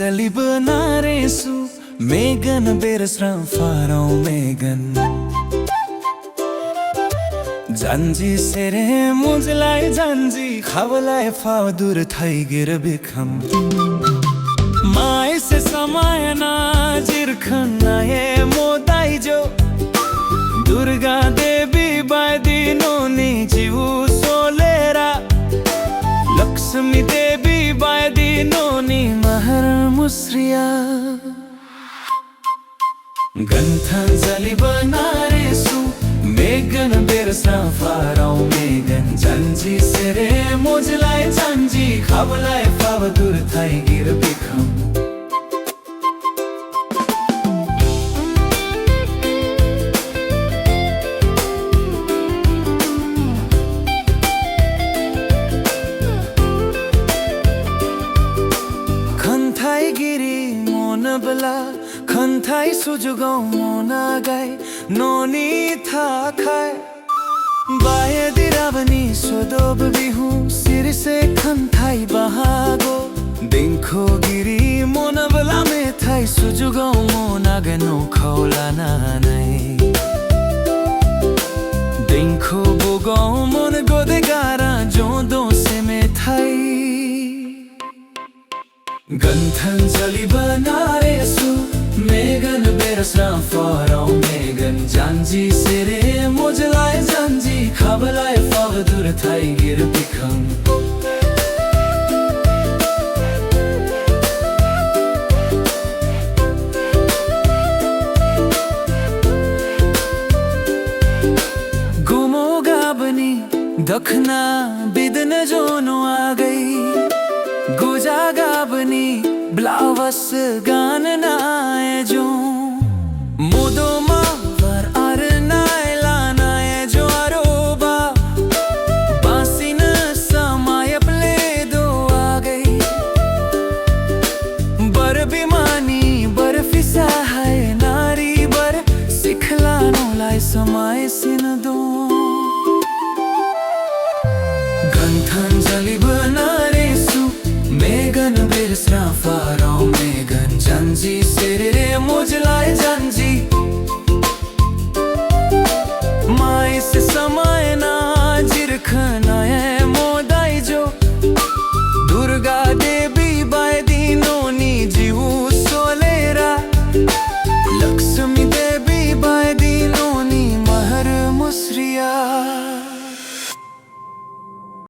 Ganthanjali benaresu Megan beresram farau Megan Janji sere mujlai janji khawlai faw dur thai gir bikham mai se samay na jirkhana ye modai jo Durga devi bai dinoni jivu solera Lakshmi devi bai dinoni mahar musriya Ganthanjali benaresu Megan beresram farau Megan Janji sere mujlai janji khawlai faw dur thai gir bikham Khanthai giri mona bala Khanthai sujugau mona gai Noni tha khai Baye diravani sodob bihu Sir se khanthai bahago Dinkho giri mona bala me thai sujugau mona gai no khawla na nai Dinkho bogau mon gode gara jodo se me thai Ganthanjali benaresu Megan beresram farau Megan Janji sere mujlai janji khawlai faw dur thai gir bikham Gumo gabani dakhna bidn jono aa gayi Guja gabani blawas gan nae jo Mudo mavar ar nae lana e jo aroba Basin samay ple do aa gayi Bar bimani bar fisa hai nari bar sikhla no lai samay sin do Ganthanjali benaresu Megan beresram farau Megan Janji sere mujlai janji